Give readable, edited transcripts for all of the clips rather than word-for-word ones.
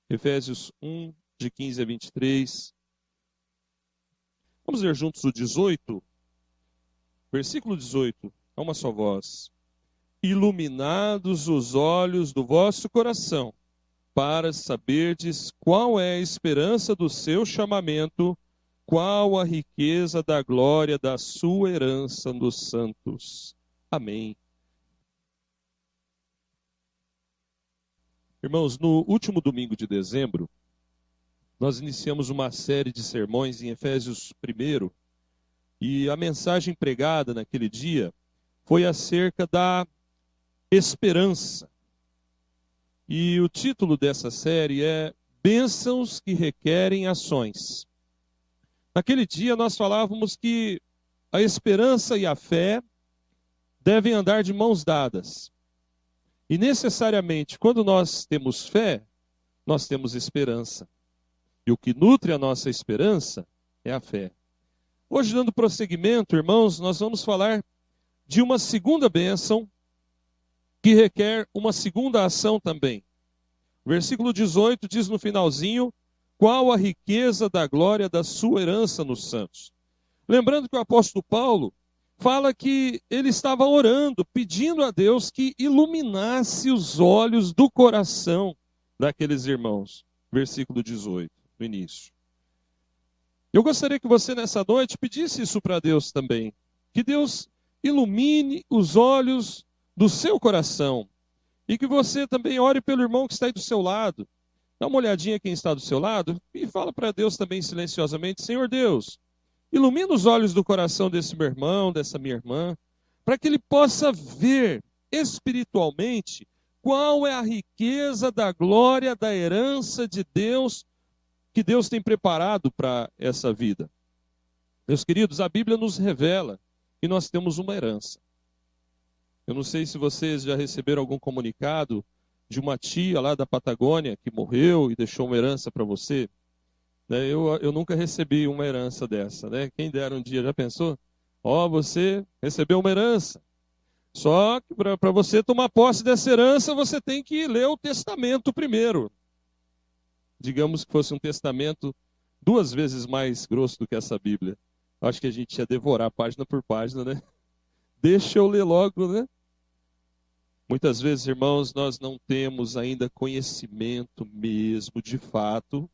Efésios 1, de 15 a 23. Vamos ler juntos o 18, versículo 18, a uma só voz. Iluminados os olhos do vosso coração, para saberdes qual é a esperança do seu chamamento, qual a riqueza da glória da sua herança nos santos. Amém. Irmãos, no último domingo de dezembro, nós iniciamos uma série de sermões em Efésios 1, e a mensagem pregada naquele dia foi acerca da esperança. E o título dessa série é Bênçãos que requerem ações. Naquele dia nós falávamos que a esperança e a fé devem andar de mãos dadas. E necessariamente, quando nós temos fé, nós temos esperança. E o que nutre a nossa esperança é a fé. Hoje, dando prosseguimento, irmãos, nós vamos falar de uma segunda bênção que requer uma segunda ação também. O versículo 18 diz no finalzinho, qual a riqueza da glória da sua herança nos santos. Lembrando que o apóstolo Paulo fala que ele estava orando, pedindo a Deus que iluminasse os olhos do coração daqueles irmãos. Versículo 18, no início. Eu gostaria que você nessa noite pedisse isso para Deus também. Que Deus ilumine os olhos do seu coração. E que você também ore pelo irmão que está aí do seu lado. Dá uma olhadinha quem está do seu lado e fala para Deus também silenciosamente, Senhor Deus, ilumina os olhos do coração desse meu irmão, dessa minha irmã, para que ele possa ver espiritualmente qual é a riqueza da glória, da herança de Deus, que Deus tem preparado para essa vida. Meus queridos, a Bíblia nos revela que nós temos uma herança. Eu não sei se vocês já receberam algum comunicado de uma tia lá da Patagônia que morreu e deixou uma herança para você. Eu nunca recebi uma herança dessa, né? Quem dera um dia, já pensou? Você recebeu uma herança. Só que para você tomar posse dessa herança, você tem que ler o testamento primeiro. Digamos que fosse um testamento 2 vezes mais grosso do que essa Bíblia. Acho que a gente ia devorar página por página, né? Deixa eu ler logo, né? Muitas vezes, irmãos, nós não temos ainda conhecimento mesmo, de fato,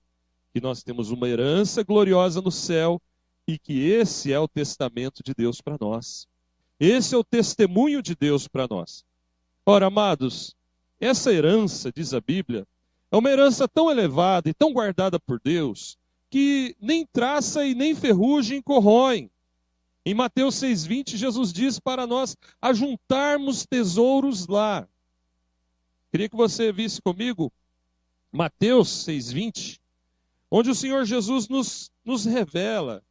que nós temos uma herança gloriosa no céu e que esse é o testamento de Deus para nós. Esse é o testemunho de Deus para nós. Ora, amados, essa herança, diz a Bíblia, é uma herança tão elevada e tão guardada por Deus que nem traça e nem ferrugem corroem. Em Mateus 6,20, Jesus diz para nós ajuntarmos tesouros lá. Queria que você visse comigo Mateus 6,20, onde o Senhor Jesus nos revela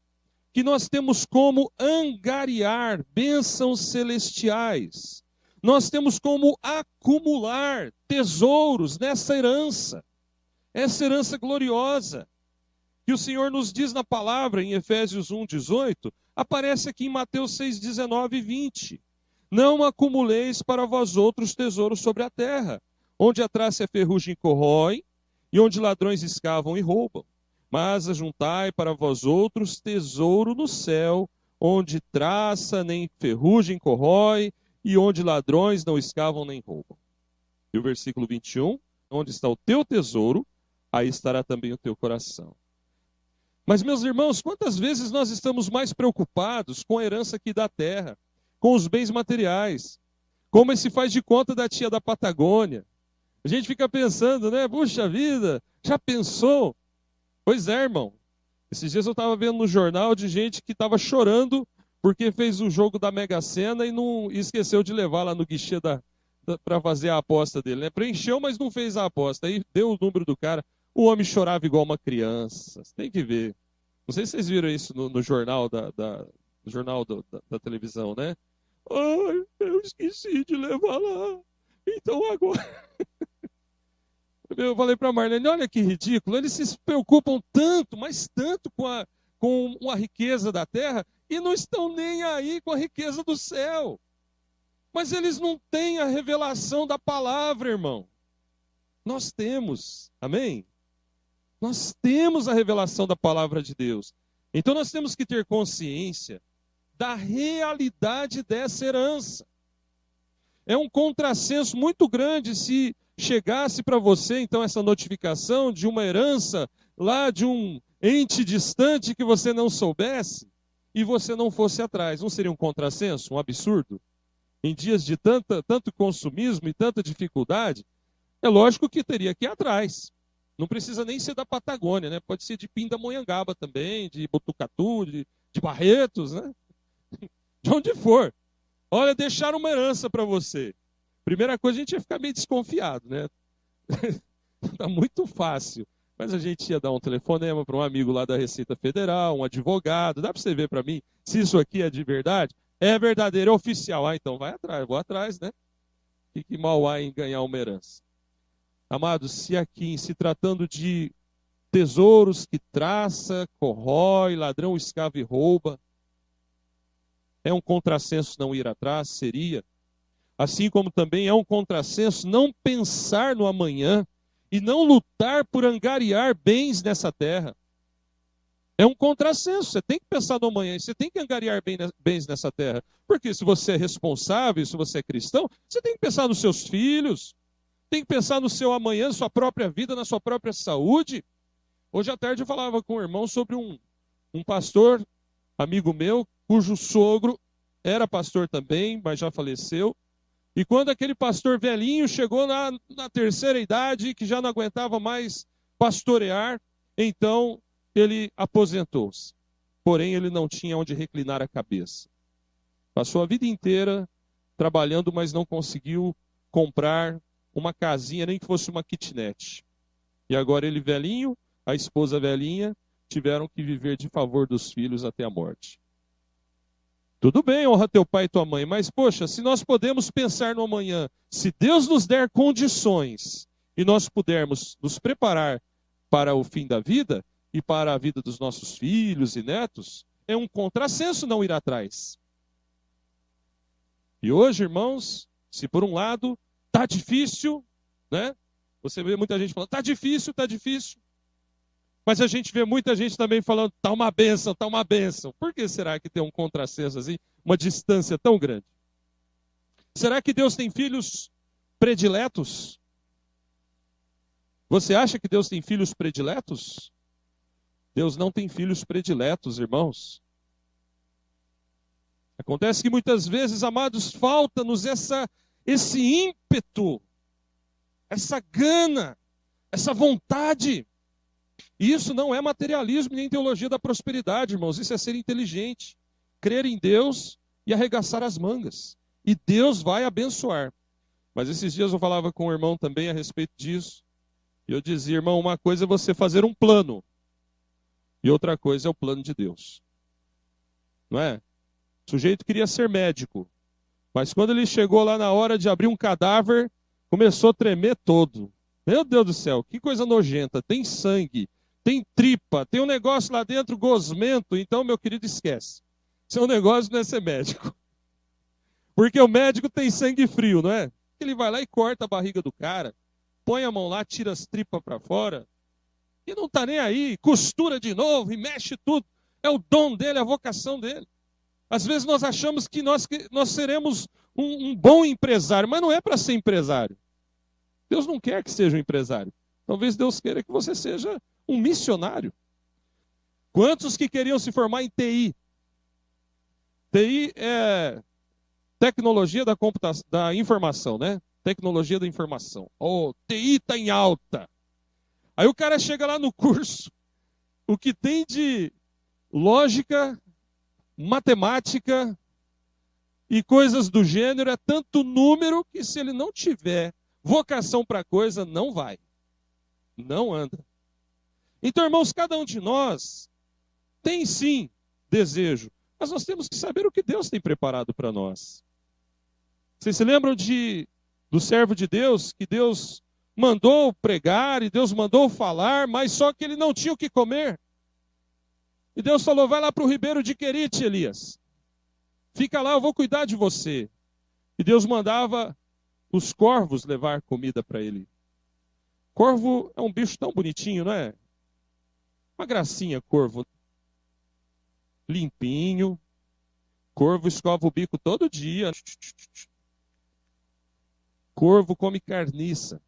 que nós temos como angariar bênçãos celestiais. Nós temos como acumular tesouros nessa herança. Essa herança gloriosa que o Senhor nos diz na palavra em Efésios 1,18, aparece aqui em Mateus 6,19 e 20. Não acumuleis para vós outros tesouros sobre a terra, onde a traça e a ferrugem corroem, e onde ladrões escavam e roubam. Mas ajuntai para vós outros tesouro no céu, onde traça nem ferrugem corrói, e onde ladrões não escavam nem roubam. E o versículo 21, onde está o teu tesouro, aí estará também o teu coração. Mas, meus irmãos, quantas vezes nós estamos mais preocupados com a herança aqui da terra, com os bens materiais, como esse faz de conta da tia da Patagônia. A gente fica pensando, né? Puxa vida, já pensou? Pois é, irmão. Esses dias eu estava vendo no jornal de gente que estava chorando porque fez o jogo da Mega Sena e esqueceu de levar lá no guichê para fazer a aposta dele, né? Preencheu, mas não fez a aposta. Aí deu o número do cara. O homem chorava igual uma criança. Você tem que ver. Não sei se vocês viram isso no jornal no jornal da televisão, né? Ai, eu esqueci de levar lá. Então agora... Eu falei para a Marlene, olha que ridículo. Eles se preocupam tanto, mas tanto com a riqueza da terra e não estão nem aí com a riqueza do céu. Mas eles não têm a revelação da palavra, irmão. Nós temos. Amém? Nós temos a revelação da palavra de Deus. Então nós temos que ter consciência da realidade dessa herança. É um contrassenso muito grande se chegasse para você, então, essa notificação de uma herança lá de um ente distante que você não soubesse e você não fosse atrás. Não seria um contrassenso, um absurdo? Em dias de tanto consumismo e tanta dificuldade, é lógico que teria que ir atrás. Não precisa nem ser da Patagônia, né? Pode ser de Pindamonhangaba também, de Botucatu, de Barretos, né? De onde for. Olha, deixaram uma herança para você. Primeira coisa, a gente ia ficar meio desconfiado, né? Tá muito fácil. Mas a gente ia dar um telefonema para um amigo lá da Receita Federal, um advogado. Dá para você ver para mim se isso aqui é de verdade? É verdadeiro, é oficial. Ah, então vai atrás, vou atrás, né? Que mal há em ganhar uma herança? Amados, se aqui, se tratando de tesouros que traça, corrói, ladrão escava e rouba, é um contrassenso não ir atrás? Seria. Assim como também é um contrassenso não pensar no amanhã e não lutar por angariar bens nessa terra. É um contrassenso. Você tem que pensar no amanhã, você tem que angariar bens nessa terra. Porque se você é responsável, se você é cristão, você tem que pensar nos seus filhos, tem que pensar no seu amanhã, na sua própria vida, na sua própria saúde. Hoje à tarde eu falava com um irmão sobre um pastor, amigo meu, cujo sogro era pastor também, mas já faleceu. E quando aquele pastor velhinho chegou na terceira idade, que já não aguentava mais pastorear, então ele aposentou-se. Porém, ele não tinha onde reclinar a cabeça. Passou a vida inteira trabalhando, mas não conseguiu comprar uma casinha, nem que fosse uma kitnet. E agora ele velhinho, a esposa velhinha, tiveram que viver de favor dos filhos até a morte. Tudo bem, honra teu pai e tua mãe, mas poxa, se nós podemos pensar no amanhã, se Deus nos der condições e nós pudermos nos preparar para o fim da vida e para a vida dos nossos filhos e netos, é um contrassenso não ir atrás. E hoje, irmãos, se por um lado está difícil, né? Você vê muita gente falando, está difícil, está difícil. Mas a gente vê muita gente também falando, está uma bênção, está uma bênção. Por que será que tem um contrassenso assim, uma distância tão grande? Será que Deus tem filhos prediletos? Você acha que Deus tem filhos prediletos? Deus não tem filhos prediletos, irmãos. Acontece que muitas vezes, amados, falta-nos esse ímpeto, essa gana, essa vontade. E isso não é materialismo nem teologia da prosperidade, irmãos. Isso é ser inteligente, crer em Deus e arregaçar as mangas. E Deus vai abençoar. Mas esses dias eu falava com um irmão também a respeito disso. E eu dizia, irmão, uma coisa é você fazer um plano. E outra coisa é o plano de Deus. Não é? O sujeito queria ser médico. Mas quando ele chegou lá na hora de abrir um cadáver, começou a tremer todo. Meu Deus do céu, que coisa nojenta. Tem sangue, tem tripa, tem um negócio lá dentro gosmento. Então, meu querido, esquece. Seu negócio não é ser médico. Porque o médico tem sangue frio, não é? Ele vai lá e corta a barriga do cara, põe a mão lá, tira as tripas para fora, e não está nem aí, costura de novo e mexe tudo. É o dom dele, a vocação dele. Às vezes nós achamos que nós seremos um bom empresário, mas não é para ser empresário. Deus não quer que seja um empresário. Talvez Deus queira que você seja um missionário. Quantos que queriam se formar em TI? TI é tecnologia da informação, né? Tecnologia da informação. Oh, TI está em alta. Aí o cara chega lá no curso, o que tem de lógica, matemática e coisas do gênero é tanto número que se ele não tiver vocação para a coisa, não vai. Não anda. Então, irmãos, cada um de nós tem sim desejo, mas nós temos que saber o que Deus tem preparado para nós. Vocês se lembram do servo de Deus, que Deus mandou pregar e Deus mandou falar, mas só que ele não tinha o que comer. E Deus falou, vai lá para o ribeiro de Querite, Elias. Fica lá, eu vou cuidar de você. E Deus mandava os corvos levar comida para ele. Corvo é um bicho tão bonitinho, não é? Uma gracinha, corvo. Limpinho. Corvo escova o bico todo dia. Corvo come carniça.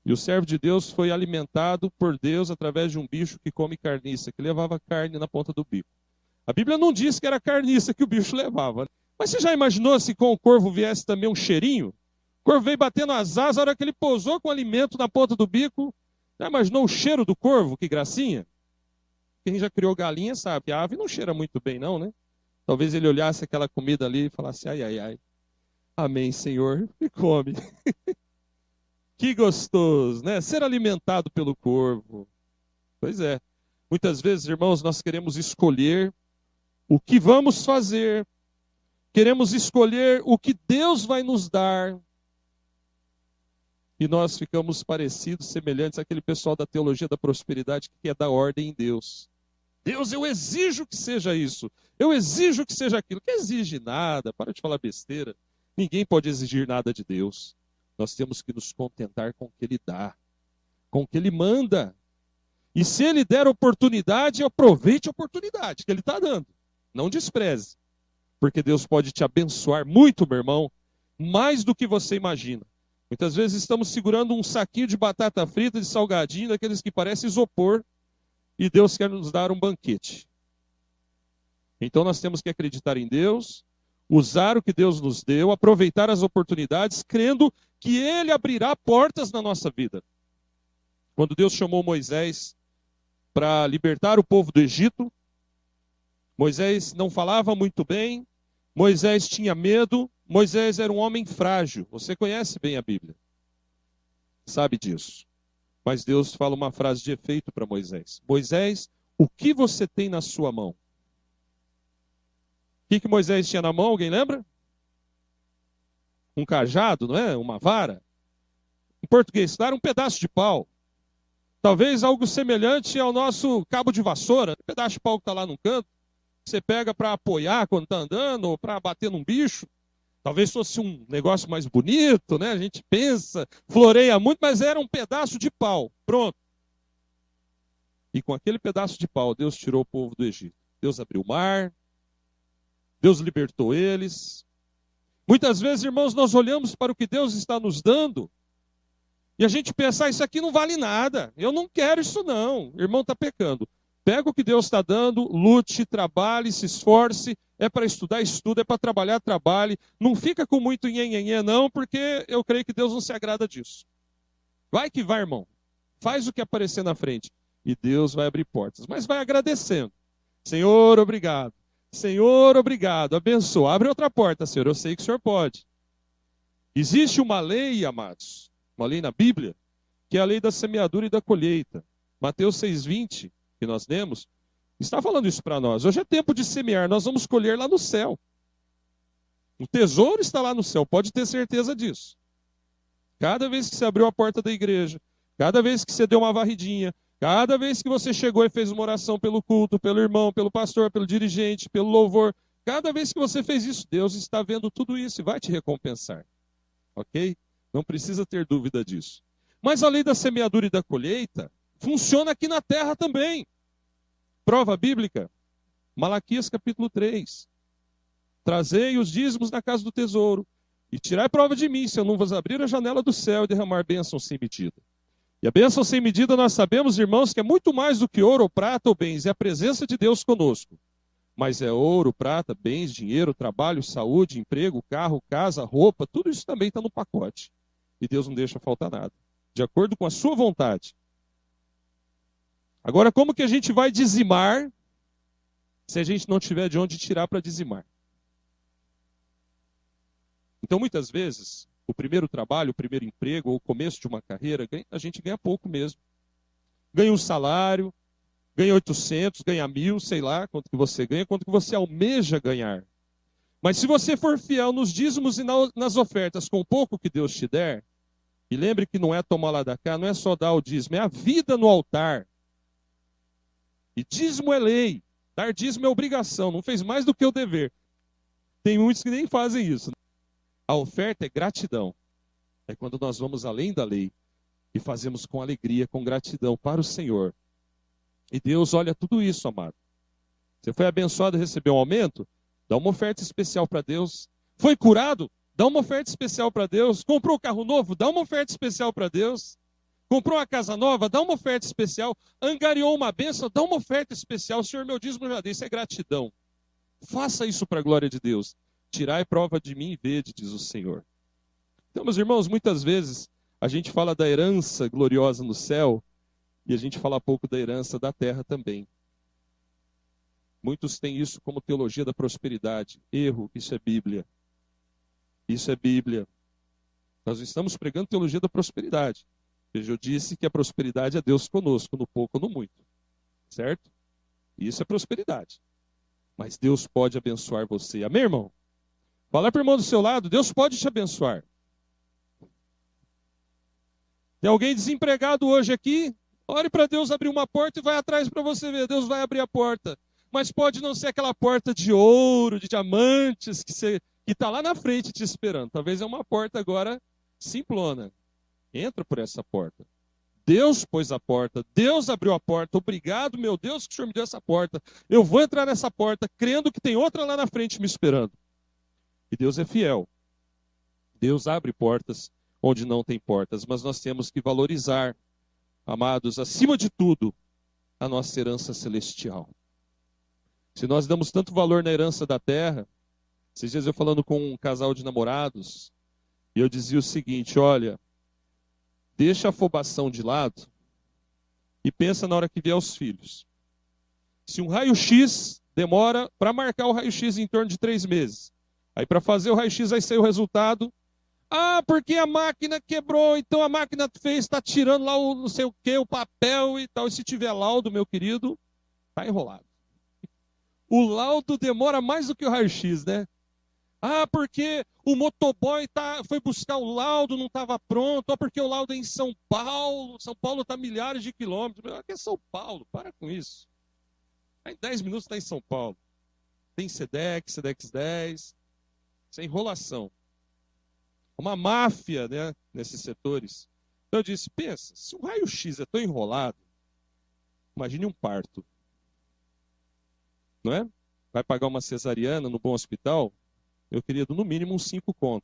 E o servo de Deus foi alimentado por Deus através de um bicho que come carniça, que levava carne na ponta do bico. A Bíblia não diz que era carniça que o bicho levava. Mas você já imaginou se com o corvo viesse também um cheirinho? O corvo veio batendo as asas, a hora que ele pousou com o alimento na ponta do bico. Já imaginou o cheiro do corvo? Que gracinha. Quem já criou galinha sabe que a ave não cheira muito bem não, né? Talvez ele olhasse aquela comida ali e falasse, ai, ai, ai. Amém, Senhor, e come. Que gostoso, né? Ser alimentado pelo corvo. Pois é. Muitas vezes, irmãos, nós queremos escolher o que vamos fazer. Queremos escolher o que Deus vai nos dar. E nós ficamos parecidos, semelhantes àquele pessoal da teologia da prosperidade que quer dar ordem em Deus. Deus, eu exijo que seja isso. Eu exijo que seja aquilo. Que exige nada, para de falar besteira. Ninguém pode exigir nada de Deus. Nós temos que nos contentar com o que Ele dá, com o que Ele manda. E se Ele der oportunidade, aproveite a oportunidade que Ele está dando. Não despreze. Porque Deus pode te abençoar muito, meu irmão, mais do que você imagina. Muitas vezes estamos segurando um saquinho de batata frita, de salgadinho, daqueles que parecem isopor, e Deus quer nos dar um banquete. Então nós temos que acreditar em Deus, usar o que Deus nos deu, aproveitar as oportunidades, crendo que Ele abrirá portas na nossa vida. Quando Deus chamou Moisés para libertar o povo do Egito, Moisés não falava muito bem, Moisés tinha medo, Moisés era um homem frágil. Você conhece bem a Bíblia, sabe disso. Mas Deus fala uma frase de efeito para Moisés. Moisés, o que você tem na sua mão? O que Moisés tinha na mão, alguém lembra? Um cajado, não é? Uma vara. Em português, claro, um pedaço de pau. Talvez algo semelhante ao nosso cabo de vassoura. Um pedaço de pau que está lá no canto. Você pega para apoiar quando está andando, ou para bater num bicho. Talvez fosse um negócio mais bonito, né? A gente pensa, floreia muito, mas era um pedaço de pau. Pronto. E com aquele pedaço de pau, Deus tirou o povo do Egito. Deus abriu o mar. Deus libertou eles. Muitas vezes, irmãos, nós olhamos para o que Deus está nos dando e a gente pensa, isso aqui não vale nada. Eu não quero isso não. O irmão está pecando. Pega o que Deus está dando, lute, trabalhe, se esforce. É para estudar, estuda. É para trabalhar, trabalhe. Não fica com muito nhenhenhé não, porque eu creio que Deus não se agrada disso. Vai que vai, irmão. Faz o que aparecer na frente. E Deus vai abrir portas. Mas vai agradecendo. Senhor, obrigado. Senhor, obrigado. Abençoa. Abre outra porta, Senhor. Eu sei que o Senhor pode. Existe uma lei, amados. Uma lei na Bíblia. Que é a lei da semeadura e da colheita. Mateus 6,20. Que nós lemos, está falando isso para nós. Hoje é tempo de semear, nós vamos colher lá no céu. O tesouro está lá no céu, pode ter certeza disso. Cada vez que você abriu a porta da igreja, cada vez que você deu uma varridinha, cada vez que você chegou e fez uma oração pelo culto, pelo irmão, pelo pastor, pelo dirigente, pelo louvor, cada vez que você fez isso, Deus está vendo tudo isso e vai te recompensar. Ok? Não precisa ter dúvida disso. Mas a lei da semeadura e da colheita funciona aqui na terra também. Prova bíblica, Malaquias capítulo 3. Trazei os dízimos na casa do tesouro, e tirai prova de mim, se eu não vos abrir a janela do céu e derramar bênção sem medida. E a bênção sem medida nós sabemos, irmãos, que é muito mais do que ouro ou prata ou bens, é a presença de Deus conosco. Mas é ouro, prata, bens, dinheiro, trabalho, saúde, emprego, carro, casa, roupa, tudo isso também está no pacote. E Deus não deixa faltar nada, de acordo com a sua vontade. Agora, como que a gente vai dizimar se a gente não tiver de onde tirar para dizimar? Então, muitas vezes, o primeiro trabalho, o primeiro emprego, ou o começo de uma carreira, a gente ganha pouco mesmo. Ganha um salário, ganha 800, ganha 1.000, sei lá quanto que você ganha, quanto que você almeja ganhar. Mas se você for fiel nos dízimos e nas ofertas com o pouco que Deus te der, e lembre que não é tomar lá da cá, não é só dar o dízimo, é a vida no altar. E dízimo é lei, dar dízimo é obrigação, não fez mais do que o dever. Tem muitos que nem fazem isso. A oferta é gratidão. É quando nós vamos além da lei e fazemos com alegria, com gratidão para o Senhor. E Deus olha tudo isso, amado. Você foi abençoado e recebeu um aumento? Dá uma oferta especial para Deus. Foi curado? Dá uma oferta especial para Deus. Comprou um carro novo? Dá uma oferta especial para Deus. Comprou uma casa nova? Dá uma oferta especial. Angariou uma bênção? Dá uma oferta especial. Senhor, meu dízimo já dei. Isso é gratidão. Faça isso para a glória de Deus. Tirai prova de mim e vede, diz o Senhor. Então, meus irmãos, muitas vezes a gente fala da herança gloriosa no céu e a gente fala pouco da herança da terra também. Muitos têm isso como teologia da prosperidade. Erro, isso é Bíblia. Isso é Bíblia. Nós não estamos pregando teologia da prosperidade. Veja, eu disse que a prosperidade é Deus conosco, no pouco ou no muito. Certo? Isso é prosperidade. Mas Deus pode abençoar você. Amém, irmão? Fala para o irmão do seu lado, Deus pode te abençoar. Tem alguém desempregado hoje aqui? Ore para Deus abrir uma porta e vai atrás para você ver. Deus vai abrir a porta. Mas pode não ser aquela porta de ouro, de diamantes, que está lá na frente te esperando. Talvez é uma porta agora simplona. Entra por essa porta. Deus pôs a porta, Deus abriu a porta. Obrigado, meu Deus, que o Senhor me deu essa porta. Eu vou entrar nessa porta, crendo que tem outra lá na frente me esperando. E Deus é fiel. Deus abre portas onde não tem portas, mas nós temos que valorizar, amados, acima de tudo, a nossa herança celestial. Se nós damos tanto valor na herança da terra, esses dias eu falando com um casal de namorados, e eu dizia o seguinte, olha, deixa a afobação de lado e pensa na hora que vier os filhos. Se um raio-x demora, para marcar o raio-x em torno de 3 meses, aí para fazer o raio-x vai sair o resultado, porque a máquina quebrou, então a máquina está tirando lá o não sei o que, o papel e tal, e se tiver laudo, meu querido, está enrolado. O laudo demora mais do que o raio-x, né? Porque o motoboy foi buscar o laudo, não estava pronto. Porque o laudo é em São Paulo. São Paulo está a milhares de quilômetros. Aqui é São Paulo, para com isso. Em 10 minutos está em São Paulo. Tem SEDEX, SEDEX 10. Isso é enrolação. Uma máfia, né, nesses setores. Então eu disse, pensa, se o raio-x é tão enrolado, imagine um parto. Não é? Vai pagar uma cesariana no bom hospital? Meu querido, no mínimo uns 5 conto.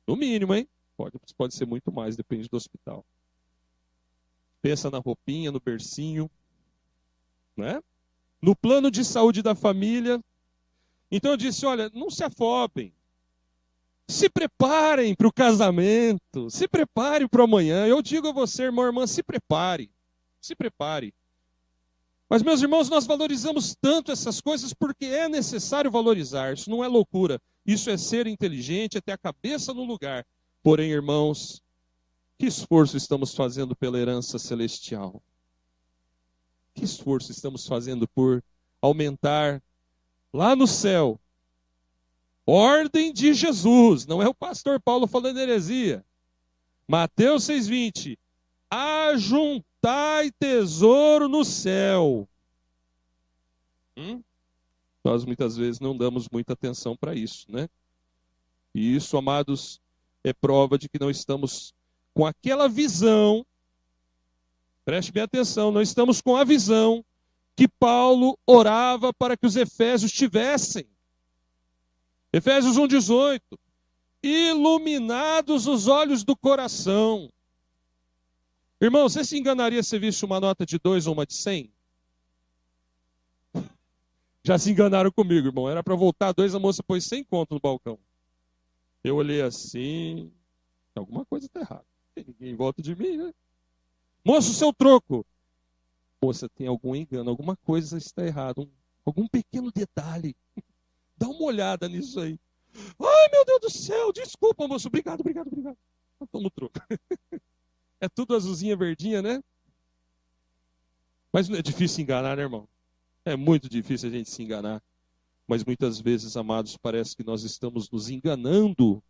No mínimo, hein? Pode ser muito mais, depende do hospital. Pensa na roupinha, no bercinho, né? No plano de saúde da família. Então eu disse, olha, não se afobem. Se preparem para o casamento. Se preparem para o amanhã. Eu digo a você, irmão, irmã, se prepare. Se prepare. Mas, meus irmãos, nós valorizamos tanto essas coisas porque é necessário valorizar. Isso não é loucura. Isso é ser inteligente, é ter a cabeça no lugar. Porém, irmãos, que esforço estamos fazendo pela herança celestial? Que esforço estamos fazendo por aumentar lá no céu? Ordem de Jesus, não é o pastor Paulo falando heresia. Mateus 6,20. Ajuntai tesouro no céu. Nós muitas vezes não damos muita atenção para isso, né? E isso, amados, é prova de que não estamos com aquela visão. Preste bem atenção, não estamos com a visão que Paulo orava para que os efésios tivessem. Efésios 1,18. Iluminados os olhos do coração. Irmão, você se enganaria se visse uma nota de 2 ou uma de 100? Já se enganaram comigo, irmão. Era para voltar 2, a moça pôs 100 conto no balcão. Eu olhei assim, alguma coisa está errada. Tem ninguém em volta de mim, né? Moço, seu troco. Moça, tem algum engano, alguma coisa está errada. Algum pequeno detalhe. Dá uma olhada nisso aí. Ai, meu Deus do céu, desculpa, moço. Obrigado. Toma o troco. É tudo azulzinha, verdinha, né? Mas não é difícil enganar, né, irmão? É muito difícil a gente se enganar. Mas muitas vezes, amados, parece que nós estamos nos enganando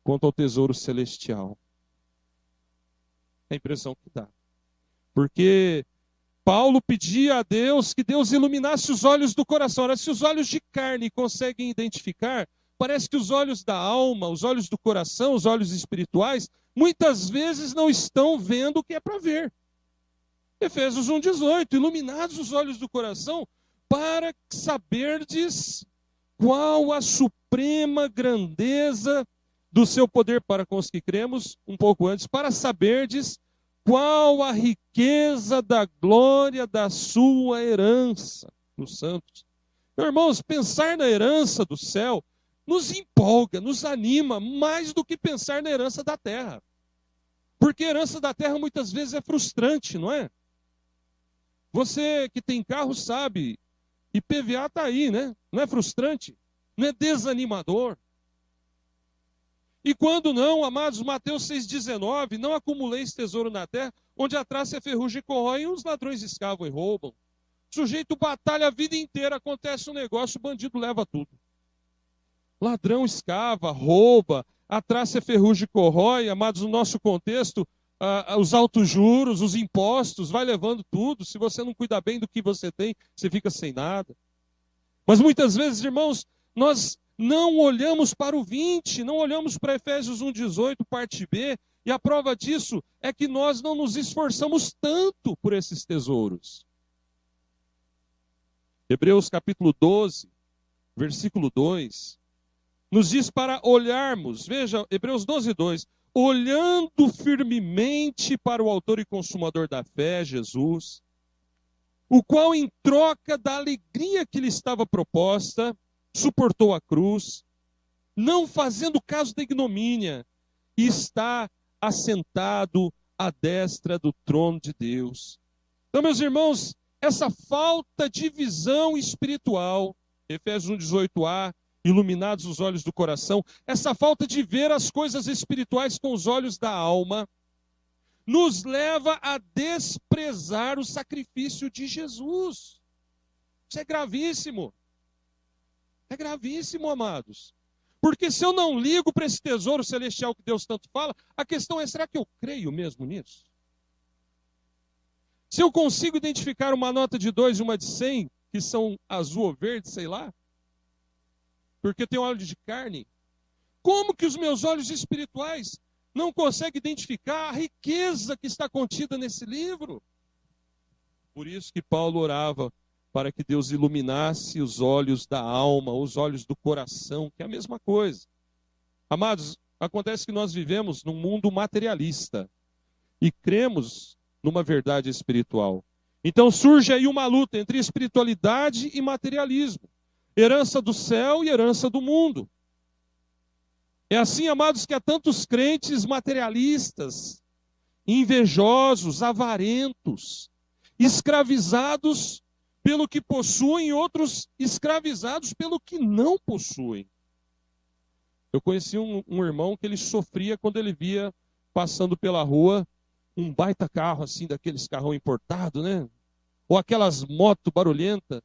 quanto ao tesouro celestial. É a impressão que dá. Porque Paulo pedia a Deus que Deus iluminasse os olhos do coração. Ora, se os olhos de carne conseguem identificar, parece que os olhos da alma, os olhos do coração, os olhos espirituais, muitas vezes não estão vendo o que é para ver. Efésios 1,18, iluminados os olhos do coração, para saberdes qual a suprema grandeza do seu poder para com os que cremos, um pouco antes, para saberdes qual a riqueza da glória da sua herança nos santos. Meus irmãos, pensar na herança do céu nos empolga, nos anima, mais do que pensar na herança da terra. Porque a herança da terra muitas vezes é frustrante, não é? Você que tem carro sabe, IPVA está aí, né? Não é frustrante? Não é desanimador? E quando não, amados, Mateus 6,19, não acumuleis tesouro na terra, onde a traça e a ferrugem corroem e os ladrões escavam e roubam. O sujeito batalha a vida inteira, acontece um negócio, o bandido leva tudo. Ladrão escava, rouba, a traça e a ferrugem corrói, amados, no nosso contexto, os altos juros, os impostos, vai levando tudo. Se você não cuida bem do que você tem, você fica sem nada. Mas muitas vezes, irmãos, nós não olhamos para o 20, não olhamos para Efésios 1,18, parte B, e a prova disso é que nós não nos esforçamos tanto por esses tesouros. Hebreus capítulo 12, versículo 2, nos diz para olharmos, veja, Hebreus 12, 2, olhando firmemente para o autor e consumador da fé, Jesus, o qual em troca da alegria que lhe estava proposta, suportou a cruz, não fazendo caso da ignomínia, e está assentado à destra do trono de Deus. Então, meus irmãos, essa falta de visão espiritual, Efésios 1,18a, iluminados os olhos do coração, essa falta de ver as coisas espirituais com os olhos da alma, nos leva a desprezar o sacrifício de Jesus. Isso é gravíssimo. É gravíssimo, amados. Porque se eu não ligo para esse tesouro celestial que Deus tanto fala, a questão é, será que eu creio mesmo nisso? Se eu consigo identificar uma nota de 2 e uma de 100, que são azul ou verde, sei lá, porque tem óleo de carne, como que os meus olhos espirituais não conseguem identificar a riqueza que está contida nesse livro? Por isso que Paulo orava para que Deus iluminasse os olhos da alma, os olhos do coração, que é a mesma coisa. Amados, acontece que nós vivemos num mundo materialista e cremos numa verdade espiritual. Então surge aí uma luta entre espiritualidade e materialismo, herança do céu e herança do mundo. É assim, amados, que há tantos crentes materialistas, invejosos, avarentos, escravizados pelo que possuem e outros escravizados pelo que não possuem. Eu conheci um irmão que ele sofria quando ele via passando pela rua um baita carro assim, daqueles carrão importado, né? Ou aquelas motos barulhentas.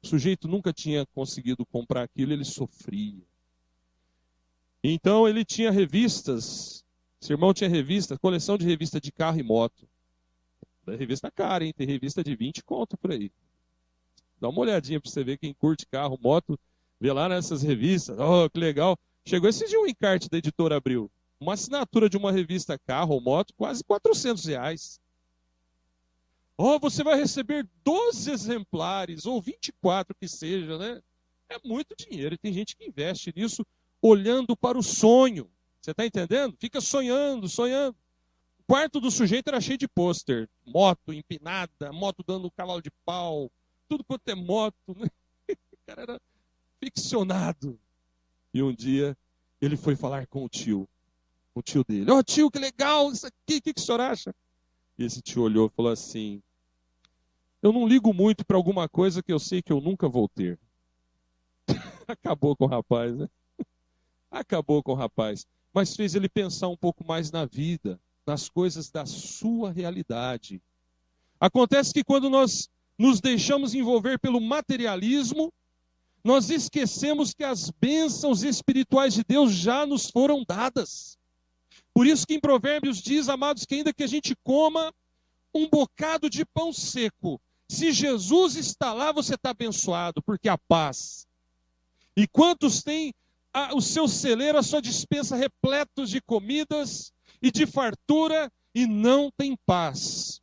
O sujeito nunca tinha conseguido comprar aquilo, ele sofria. Então ele tinha revistas, esse irmão tinha revista, coleção de revista de carro e moto. Da revista cara, hein? Tem revista de 20 conto por aí. Dá uma olhadinha para você ver quem curte carro, moto, vê lá nessas revistas. Oh, que legal. Chegou esse dia um encarte da Editora Abril. Uma assinatura de uma revista carro ou moto, quase R$400. Oh, você vai receber 12 exemplares, ou 24 que seja, né? É muito dinheiro. E tem gente que investe nisso olhando para o sonho. Você está entendendo? Fica sonhando, sonhando. O quarto do sujeito era cheio de pôster. Moto empinada, moto dando cavalo de pau, tudo quanto é moto. Né? O cara era ficcionado. E um dia ele foi falar com o tio dele. Ó, tio, que legal isso aqui, o que o senhor acha? E esse tio olhou e falou assim: eu não ligo muito para alguma coisa que eu sei que eu nunca vou ter. Acabou com o rapaz, né? Acabou com o rapaz. Mas fez ele pensar um pouco mais na vida, nas coisas da sua realidade. Acontece que quando nós nos deixamos envolver pelo materialismo, nós esquecemos que as bênçãos espirituais de Deus já nos foram dadas. Por isso que em Provérbios diz, amados, que ainda que a gente coma um bocado de pão seco, se Jesus está lá, você está abençoado, porque há paz. E quantos têm o seu celeiro, a sua despensa repletos de comidas e de fartura e não tem paz?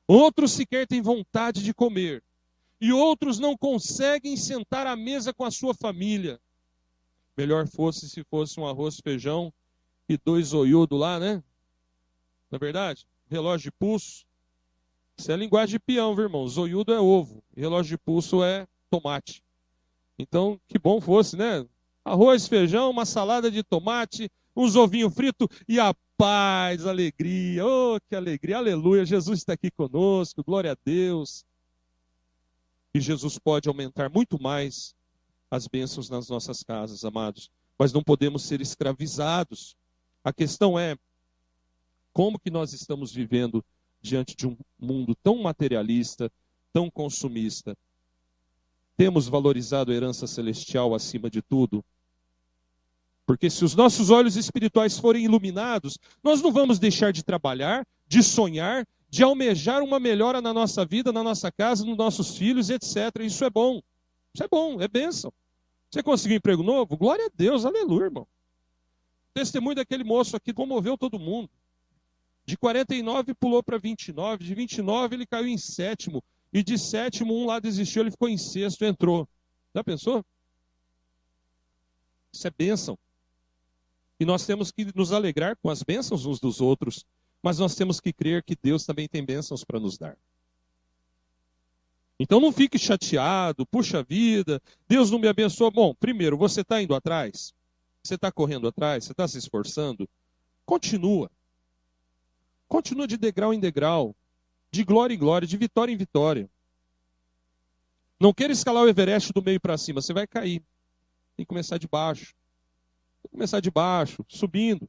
Outros sequer têm vontade de comer. E outros não conseguem sentar à mesa com a sua família. Melhor fosse se fosse um arroz, feijão e 2 zoiudos lá, né? Não é verdade? Relógio de pulso. Isso é linguagem de peão, viu, irmão? Zoiudo é ovo. E relógio de pulso é tomate. Então, que bom fosse, né? Arroz, feijão, uma salada de tomate, uns ovinhos fritos e a paz, alegria. Oh, que alegria, aleluia. Jesus está aqui conosco, glória a Deus. E Jesus pode aumentar muito mais as bênçãos nas nossas casas, amados. Mas não podemos ser escravizados. A questão é, como que nós estamos vivendo diante de um mundo tão materialista, tão consumista? Temos valorizado a herança celestial acima de tudo? Porque se os nossos olhos espirituais forem iluminados, nós não vamos deixar de trabalhar, de sonhar, de almejar uma melhora na nossa vida, na nossa casa, nos nossos filhos, etc. Isso é bom. Isso é bom, é bênção. Você conseguiu um emprego novo? Glória a Deus, aleluia, irmão. O testemunho daquele moço aqui comoveu todo mundo. De 49 pulou para 29, de 29 ele caiu em sétimo, e de sétimo um lá desistiu, ele ficou em sexto, entrou. Já pensou? Isso é bênção. E nós temos que nos alegrar com as bênçãos uns dos outros, mas nós temos que crer que Deus também tem bênçãos para nos dar. Então não fique chateado, puxa vida, Deus não me abençoa. Bom, primeiro, você está indo atrás? Você está correndo atrás? Você está se esforçando? Continua. Continua de degrau em degrau, de glória em glória, de vitória em vitória. Não queira escalar o Everest do meio para cima, você vai cair. Tem que começar de baixo. Tem que começar de baixo, subindo.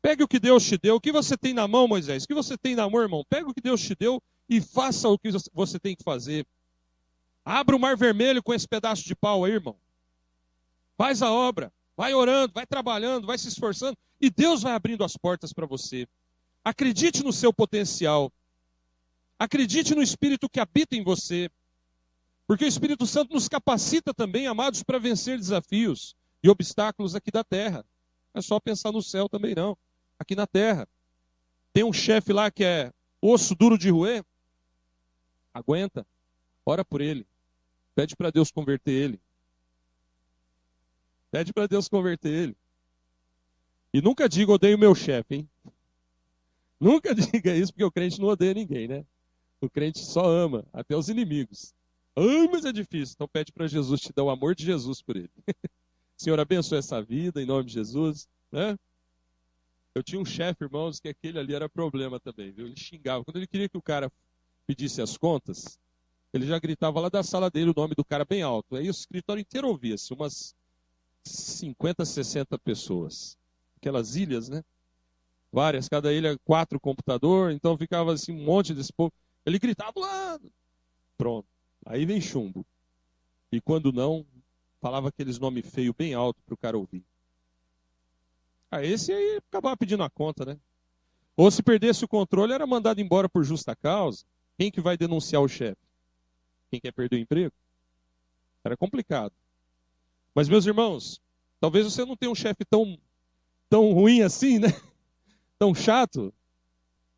Pegue o que Deus te deu. O que você tem na mão, Moisés? O que você tem na mão, irmão? Pega o que Deus te deu e faça o que você tem que fazer. Abra o mar vermelho com esse pedaço de pau aí, irmão. Faz a obra. Vai orando, vai trabalhando, vai se esforçando. E Deus vai abrindo as portas para você. Acredite no seu potencial. Acredite no Espírito que habita em você. Porque o Espírito Santo nos capacita também, amados, para vencer desafios e obstáculos aqui da terra. Não é só pensar no céu também, não. Aqui na terra. Tem um chefe lá que é osso duro de roer. Aguenta. Ora por ele. Pede para Deus converter ele. Pede para Deus converter ele. E nunca diga odeio meu chefe, hein? Nunca diga isso, porque o crente não odeia ninguém, né? O crente só ama, até os inimigos. Mas é difícil. Então pede para Jesus te dar o amor de Jesus por ele. Senhor, abençoe essa vida, em nome de Jesus. Né? Eu tinha um chefe, irmãos, que aquele ali era problema também, viu? Ele xingava. Quando ele queria que o cara pedisse as contas, ele já gritava lá da sala dele o nome do cara bem alto. Aí o escritório inteiro ouvia-se, umas 50, 60 pessoas. Aquelas ilhas, né? Várias, cada ilha 4 computadores, então ficava assim um monte desse povo. Ele gritava lá, pronto. Aí vem chumbo. E quando não, falava aqueles nomes feios bem alto para o cara ouvir. Esse aí acabava pedindo a conta, né? Ou se perdesse o controle, era mandado embora por justa causa. Quem que vai denunciar o chefe? Quem quer perder o emprego? Era complicado. Mas, meus irmãos, talvez você não tenha um chefe tão ruim assim, né? Tão chato.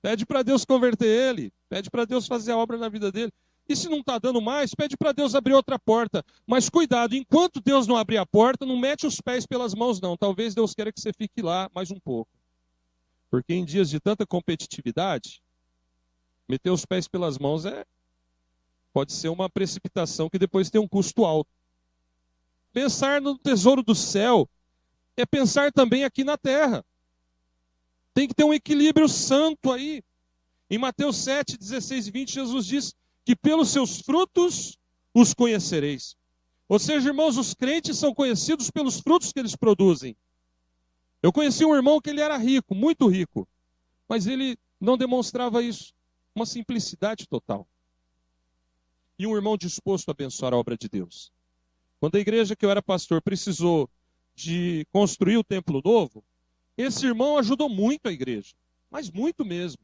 Pede para Deus converter ele. Pede para Deus fazer a obra na vida dele. E se não está dando mais, pede para Deus abrir outra porta. Mas cuidado, enquanto Deus não abrir a porta, não mete os pés pelas mãos, não. Talvez Deus queira que você fique lá mais um pouco. Porque em dias de tanta competitividade, meter os pés pelas mãos pode ser uma precipitação que depois tem um custo alto. Pensar no tesouro do céu é pensar também aqui na terra. Tem que ter um equilíbrio santo aí. Em Mateus 7, 16 e 20, Jesus diz que pelos seus frutos os conhecereis. Ou seja, irmãos, os crentes são conhecidos pelos frutos que eles produzem. Eu conheci um irmão que ele era rico, muito rico, mas ele não demonstrava isso, uma simplicidade total. E um irmão disposto a abençoar a obra de Deus. Quando a igreja que eu era pastor precisou de construir o templo novo, esse irmão ajudou muito a igreja, mas muito mesmo.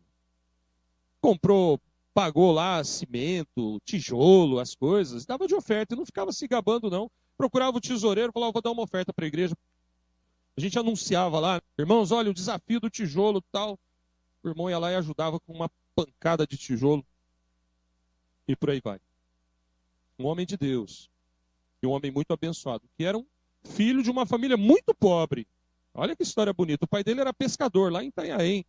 Pagou lá cimento, tijolo, as coisas, dava de oferta e não ficava se gabando não. Procurava o tesoureiro e falava, vou dar uma oferta para a igreja. A gente anunciava lá, irmãos, olha o desafio do tijolo e tal. O irmão ia lá e ajudava com uma pancada de tijolo. E por aí vai. Um homem de Deus, e um homem muito abençoado, que era um filho de uma família muito pobre. Olha que história bonita. O pai dele era pescador lá em Itanhaém.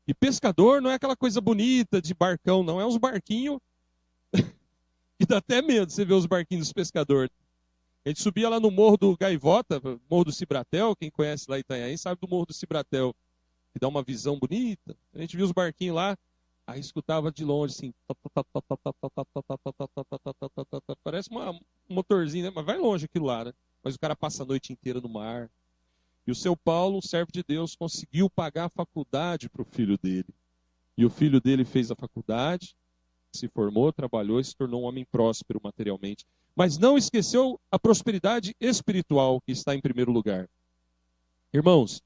E pescador não é aquela coisa bonita de barcão, não. É uns barquinhos que dá até medo você ver os barquinhos dos pescadores. A gente subia lá no Morro do Gaivota, Morro do Cibratel. Quem conhece lá em Itanhaém sabe do Morro do Cibratel, que dá uma visão bonita. A gente via os barquinhos lá, aí escutava de longe assim. Parece um motorzinho, né? Mas vai longe aquilo lá, né? Mas o cara passa a noite inteira no mar. E o seu Paulo, um servo de Deus, conseguiu pagar a faculdade para o filho dele. E o filho dele fez a faculdade, se formou, trabalhou e se tornou um homem próspero materialmente. Mas não esqueceu a prosperidade espiritual que está em primeiro lugar. Irmãos,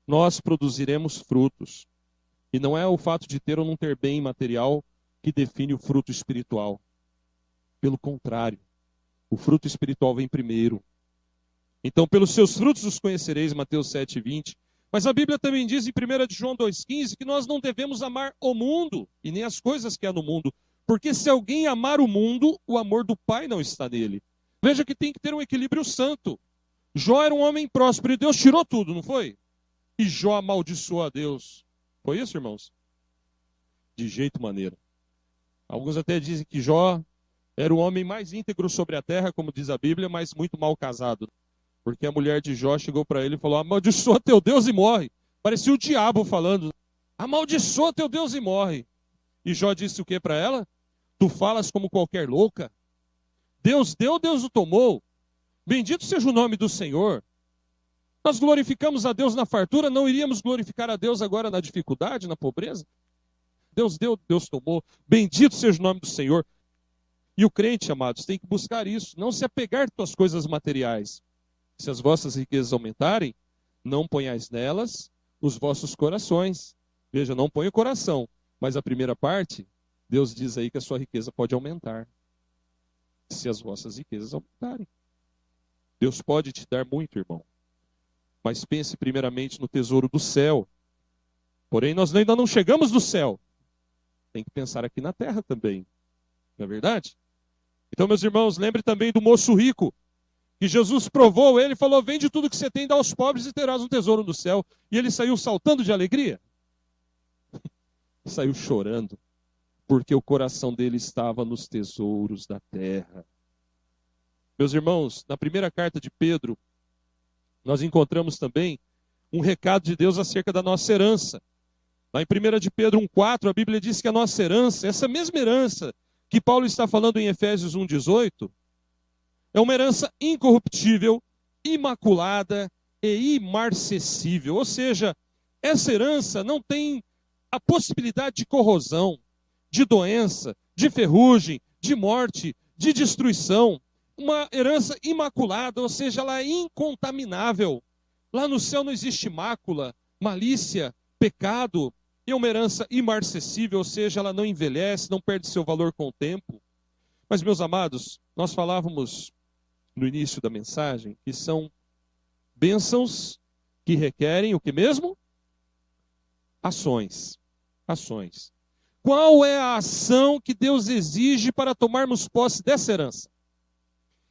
nós produziremos frutos. E não é o fato de ter ou não ter bem material que define o fruto espiritual. Pelo contrário, o fruto espiritual vem primeiro. Então, pelos seus frutos os conhecereis, Mateus 7,20. Mas a Bíblia também diz em 1 de João 2,15 que nós não devemos amar o mundo e nem as coisas que há no mundo. Porque se alguém amar o mundo, o amor do Pai não está nele. Veja que tem que ter um equilíbrio santo. Jó era um homem próspero e Deus tirou tudo, não foi? E Jó amaldiçoou a Deus. Foi isso, irmãos? De jeito maneira. Alguns até dizem que Jó era o homem mais íntegro sobre a terra, como diz a Bíblia, mas muito mal casado. Porque a mulher de Jó chegou para ele e falou: amaldiçoa teu Deus e morre. Parecia o diabo falando: amaldiçoa teu Deus e morre. E Jó disse o que para ela? Tu falas como qualquer louca. Deus deu, Deus o tomou. Bendito seja o nome do Senhor. Nós glorificamos a Deus na fartura, não iríamos glorificar a Deus agora na dificuldade, na pobreza? Deus deu, Deus tomou. Bendito seja o nome do Senhor. E o crente, amados, tem que buscar isso, não se apegar às coisas materiais. Se as vossas riquezas aumentarem, não ponhais nelas os vossos corações. Veja, não põe o coração. Mas a primeira parte, Deus diz aí que a sua riqueza pode aumentar. Se as vossas riquezas aumentarem. Deus pode te dar muito, irmão. Mas pense primeiramente no tesouro do céu. Porém, nós ainda não chegamos no céu. Tem que pensar aqui na terra também. Não é verdade? Então, meus irmãos, lembre também do moço rico. Que Jesus provou ele e falou: vende tudo que você tem, dá aos pobres e terás um tesouro no céu. E ele saiu saltando de alegria. Saiu chorando. Porque o coração dele estava nos tesouros da terra. Meus irmãos, na primeira carta de Pedro, nós encontramos também um recado de Deus acerca da nossa herança. Lá em 1 de Pedro 1,4, a Bíblia diz que a nossa herança, essa mesma herança que Paulo está falando em Efésios 1,18, é uma herança incorruptível, imaculada e imarcessível. Ou seja, essa herança não tem a possibilidade de corrosão, de doença, de ferrugem, de morte, de destruição. Uma herança imaculada, ou seja, ela é incontaminável. Lá no céu não existe mácula, malícia, pecado. E é uma herança imarcessível, ou seja, ela não envelhece, não perde seu valor com o tempo. Mas, meus amados, nós falávamos no início da mensagem que são bênçãos que requerem o que mesmo? Ações. Ações. Qual é a ação que Deus exige para tomarmos posse dessa herança?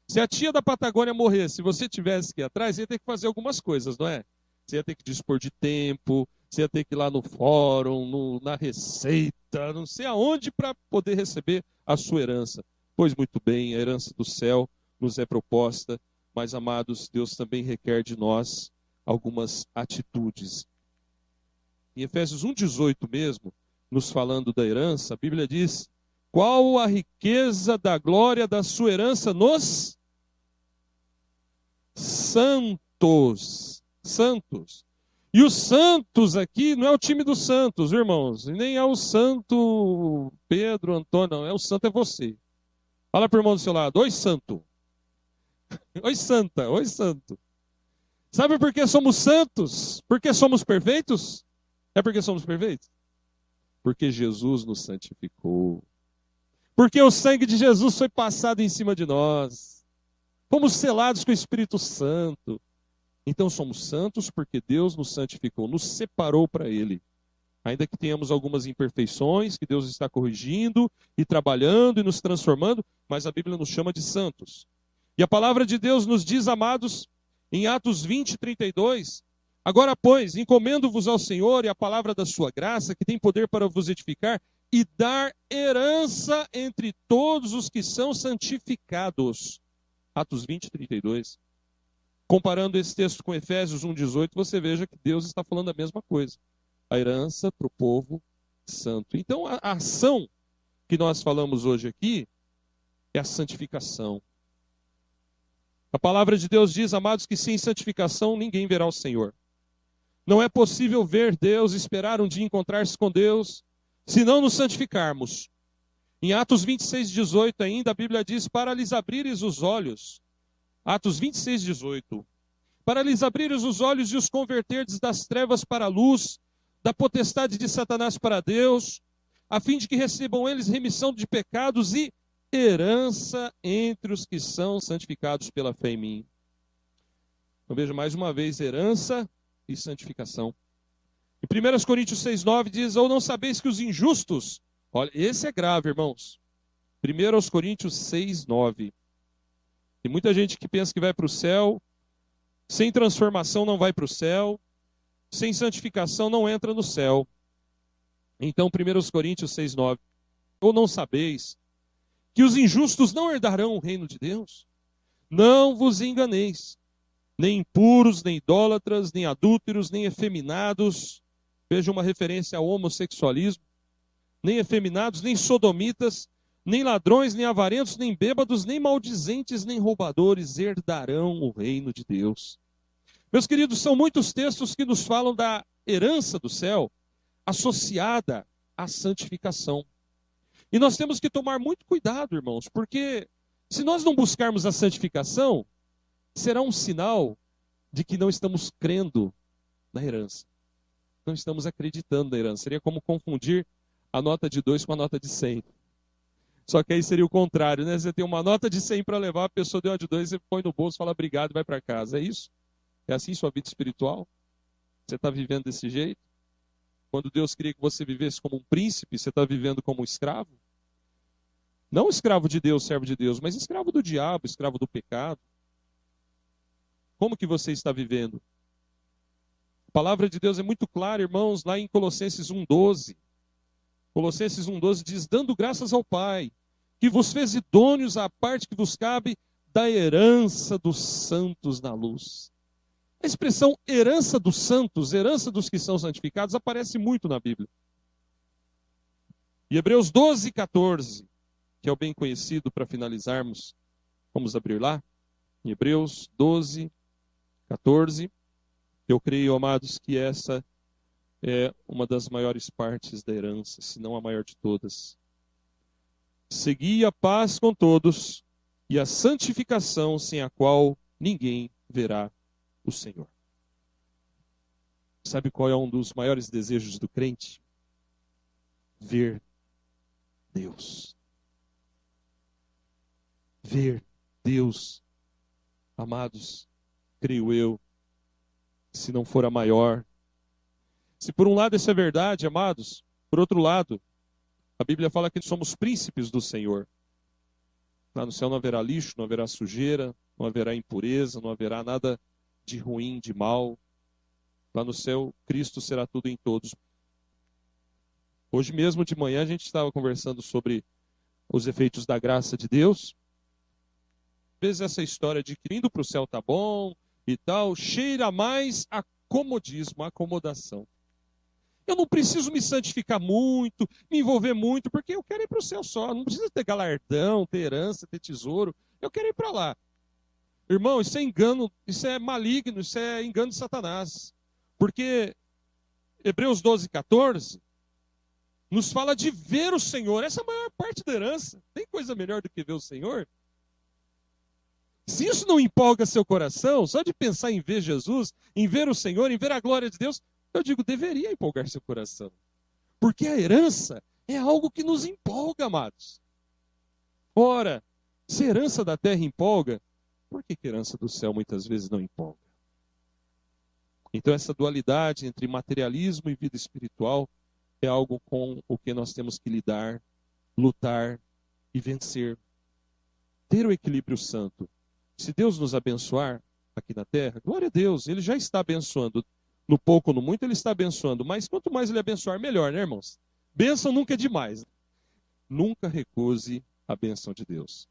Se a tia da Patagônia morresse, se você tivesse que ir atrás, você ia ter que fazer algumas coisas, não é? Você ia ter que dispor de tempo, você ia ter que ir lá no fórum, na Receita, não sei aonde, para poder receber a sua herança. Pois muito bem, a herança do céu nos é proposta, mas, amados, Deus também requer de nós algumas atitudes. Em Efésios 1,18 mesmo, nos falando da herança, a Bíblia diz: qual a riqueza da glória da sua herança nos santos. Santos. E os santos aqui não é o time dos santos, irmãos, e nem é o santo Pedro, Antônio, não, é o santo é você. Fala para o irmão do seu lado: oi, santo. Oi, santa. Oi, santo. Sabe por que somos santos? Porque somos perfeitos? É porque somos perfeitos? Porque Jesus nos santificou. Porque o sangue de Jesus foi passado em cima de nós. Fomos selados com o Espírito Santo. Então somos santos porque Deus nos santificou, nos separou para Ele. Ainda que tenhamos algumas imperfeições, que Deus está corrigindo e trabalhando e nos transformando, mas a Bíblia nos chama de santos. E a palavra de Deus nos diz, amados, em Atos 20, 32, agora, pois, encomendo-vos ao Senhor e à palavra da sua graça, que tem poder para vos edificar, e dar herança entre todos os que são santificados. Atos 20, 32. Comparando esse texto com Efésios 1, 18, você veja que Deus está falando a mesma coisa. A herança para o povo santo. Então, a ação que nós falamos hoje aqui é a santificação. A palavra de Deus diz, amados, que sem santificação ninguém verá o Senhor. Não é possível ver Deus, esperar um dia encontrar-se com Deus, se não nos santificarmos. Em Atos 26, 18 ainda, a Bíblia diz, para lhes abrires os olhos. Atos 26, 18. Para lhes abrires os olhos e os converterdes das trevas para a luz, da potestade de Satanás para Deus, a fim de que recebam eles remissão de pecados e herança entre os que são santificados pela fé em mim. Eu vejo mais uma vez herança e santificação. Em 1 Coríntios 6,9 diz, ou não sabeis que os injustos, olha, esse é grave, irmãos. 1 Coríntios 6,9. Tem muita gente que pensa que vai para o céu, sem transformação não vai para o céu, sem santificação não entra no céu. Então, 1 Coríntios 6,9. Ou não sabeis que os injustos não herdarão o reino de Deus? Não vos enganeis, nem impuros, nem idólatras, nem adúlteros, nem efeminados, veja uma referência ao homossexualismo, nem efeminados, nem sodomitas, nem ladrões, nem avarentos, nem bêbados, nem maldizentes, nem roubadores herdarão o reino de Deus. Meus queridos, são muitos textos que nos falam da herança do céu associada à santificação. E nós temos que tomar muito cuidado, irmãos, porque se nós não buscarmos a santificação, será um sinal de que não estamos crendo na herança. Não estamos acreditando na herança. Seria como confundir a nota de 2 com a nota de 100. Só que aí seria o contrário, né? Você tem uma nota de 100 para levar, a pessoa deu uma de 2, você põe no bolso, fala obrigado e vai para casa. É isso? É assim sua vida espiritual? Você está vivendo desse jeito? Quando Deus queria que você vivesse como um príncipe, você está vivendo como um escravo? Não escravo de Deus, servo de Deus, mas escravo do diabo, escravo do pecado. Como que você está vivendo? A palavra de Deus é muito clara, irmãos, lá em Colossenses 1,12. Colossenses 1,12 diz, dando graças ao Pai, que vos fez idôneos à parte que vos cabe da herança dos santos na luz. A expressão herança dos santos, herança dos que são santificados, aparece muito na Bíblia. E Hebreus 12,14, que é o bem conhecido para finalizarmos, vamos abrir lá, em Hebreus 12,14, eu creio, amados, que essa é uma das maiores partes da herança, se não a maior de todas. Segui a paz com todos e a santificação sem a qual ninguém verá o Senhor. Sabe qual é um dos maiores desejos do crente? Ver Deus. Ver Deus. Amados, creio eu, se não for a maior. Se por um lado isso é verdade, amados, por outro lado, a Bíblia fala que somos príncipes do Senhor. Lá no céu não haverá lixo, não haverá sujeira, não haverá impureza, não haverá nada de ruim, de mal. Lá no céu, Cristo será tudo em todos. Hoje mesmo de manhã a gente estava conversando sobre os efeitos da graça de Deus. Às vezes essa história de que indo para o céu tá bom e tal, cheira mais a comodismo, a acomodação. Eu não preciso me santificar muito, me envolver muito, porque eu quero ir para o céu só. Não preciso ter galardão, ter herança, ter tesouro. Eu quero ir para lá. Irmão, isso é engano, isso é maligno, isso é engano de Satanás. Porque Hebreus 12,14 nos fala de ver o Senhor. Essa é a maior parte da herança. Tem coisa melhor do que ver o Senhor? Se isso não empolga seu coração, só de pensar em ver Jesus, em ver o Senhor, em ver a glória de Deus, eu digo, deveria empolgar seu coração. Porque a herança é algo que nos empolga, amados. Ora, se a herança da terra empolga, por que a herança do céu muitas vezes não empolga? Então essa dualidade entre materialismo e vida espiritual é algo com o que nós temos que lidar, lutar e vencer. Ter o equilíbrio santo. Se Deus nos abençoar aqui na terra, glória a Deus, Ele já está abençoando. No pouco ou no muito, Ele está abençoando. Mas quanto mais Ele abençoar, melhor, né, irmãos? Bênção nunca é demais. Nunca recuse a bênção de Deus.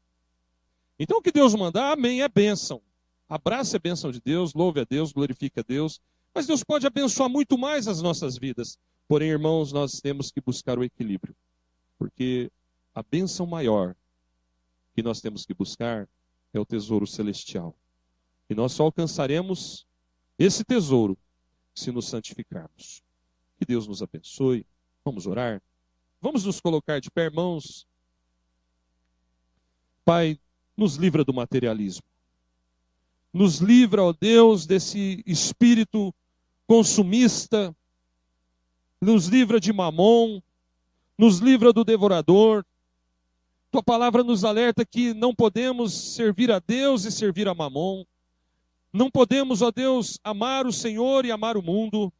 Então o que Deus mandar, amém, é bênção. Abrace a bênção de Deus, louve a Deus, glorifique a Deus. Mas Deus pode abençoar muito mais as nossas vidas. Porém, irmãos, nós temos que buscar o equilíbrio. Porque a bênção maior que nós temos que buscar é o tesouro celestial. E nós só alcançaremos esse tesouro se nos santificarmos. Que Deus nos abençoe. Vamos orar. Vamos nos colocar de pé, irmãos. Pai, nos livra do materialismo. Nos livra, ó Deus, desse espírito consumista. Nos livra de Mamon. Nos livra do devorador. Tua palavra nos alerta que não podemos servir a Deus e servir a Mamon. Não podemos, ó Deus, amar o Senhor e amar o mundo.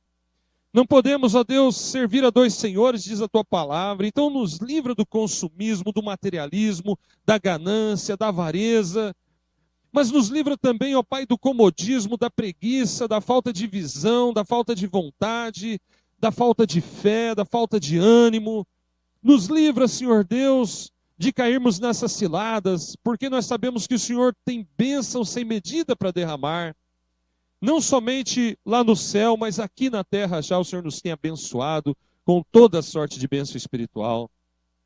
Não podemos, ó Deus, servir a dois senhores, diz a tua palavra. Então nos livra do consumismo, do materialismo, da ganância, da avareza. Mas nos livra também, ó Pai, do comodismo, da preguiça, da falta de visão, da falta de vontade, da falta de fé, da falta de ânimo. Nos livra, Senhor Deus, de cairmos nessas ciladas, porque nós sabemos que o Senhor tem bênção sem medida para derramar. Não somente lá no céu, mas aqui na terra já o Senhor nos tem abençoado com toda a sorte de bênção espiritual.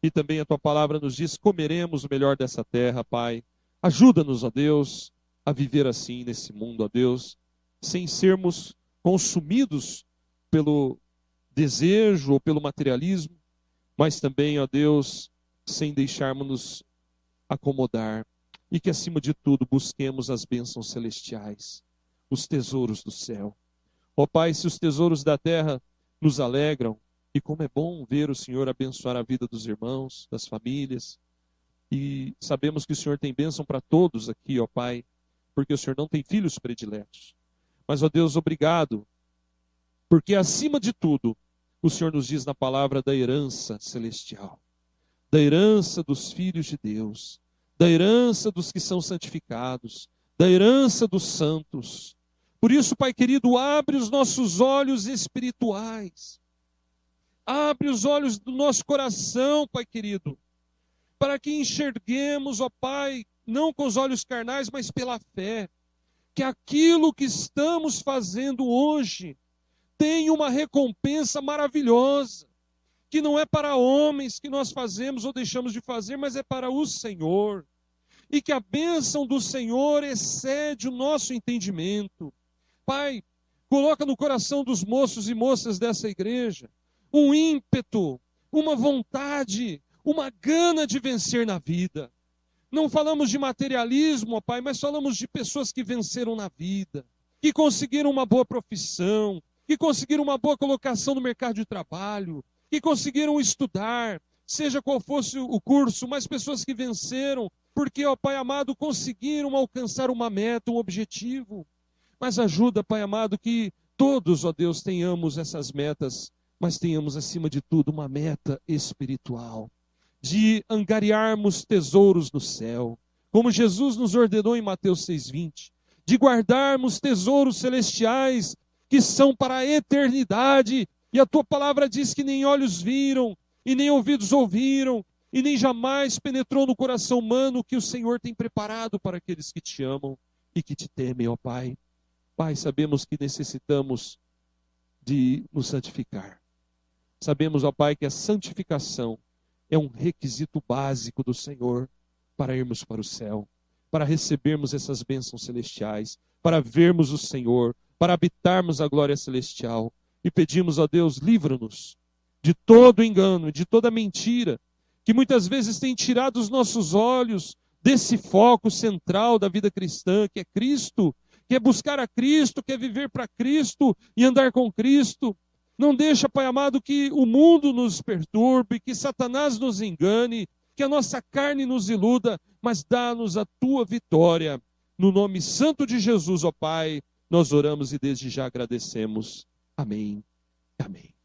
E também a tua palavra nos diz: comeremos o melhor dessa terra, Pai. Ajuda-nos, ó Deus, a viver assim nesse mundo, ó Deus, sem sermos consumidos pelo desejo ou pelo materialismo, mas também, ó Deus, sem deixarmos-nos acomodar. E que, acima de tudo, busquemos as bênçãos celestiais, os tesouros do céu. Ó Pai, se os tesouros da terra nos alegram, e como é bom ver o Senhor abençoar a vida dos irmãos, das famílias, e sabemos que o Senhor tem bênção para todos aqui, ó Pai, porque o Senhor não tem filhos prediletos. Mas, ó Deus, obrigado, porque acima de tudo, o Senhor nos diz na palavra da herança celestial, da herança dos filhos de Deus, da herança dos que são santificados, da herança dos santos. Por isso, Pai querido, abre os nossos olhos espirituais, abre os olhos do nosso coração, Pai querido, para que enxerguemos, ó Pai, não com os olhos carnais, mas pela fé, que aquilo que estamos fazendo hoje tem uma recompensa maravilhosa, que não é para homens que nós fazemos ou deixamos de fazer, mas é para o Senhor. E que a bênção do Senhor excede o nosso entendimento. Pai, coloca no coração dos moços e moças dessa igreja um ímpeto, uma vontade, uma gana de vencer na vida. Não falamos de materialismo, ó Pai, mas falamos de pessoas que venceram na vida, que conseguiram uma boa profissão, que conseguiram uma boa colocação no mercado de trabalho, que conseguiram estudar, seja qual fosse o curso, mas pessoas que venceram, porque, ó Pai amado, conseguiram alcançar uma meta, um objetivo. Mas ajuda, Pai amado, que todos, ó Deus, tenhamos essas metas, mas tenhamos, acima de tudo, uma meta espiritual, de angariarmos tesouros no céu, como Jesus nos ordenou em Mateus 6,20, de guardarmos tesouros celestiais, que são para a eternidade, e a tua palavra diz que nem olhos viram, e nem ouvidos ouviram, e nem jamais penetrou no coração humano o que o Senhor tem preparado para aqueles que te amam e que te temem, ó Pai. Pai, sabemos que necessitamos de nos santificar. Sabemos, ó Pai, que a santificação é um requisito básico do Senhor para irmos para o céu, para recebermos essas bênçãos celestiais, para vermos o Senhor, para habitarmos a glória celestial. E pedimos, ó Deus, livra-nos de todo engano, de toda mentira, que muitas vezes tem tirado os nossos olhos desse foco central da vida cristã, que é Cristo, que é buscar a Cristo, que é viver para Cristo e andar com Cristo. Não deixa, Pai amado, que o mundo nos perturbe, que Satanás nos engane, que a nossa carne nos iluda, mas dá-nos a tua vitória. No nome santo de Jesus, ó Pai, nós oramos e desde já agradecemos. Amém. Amém.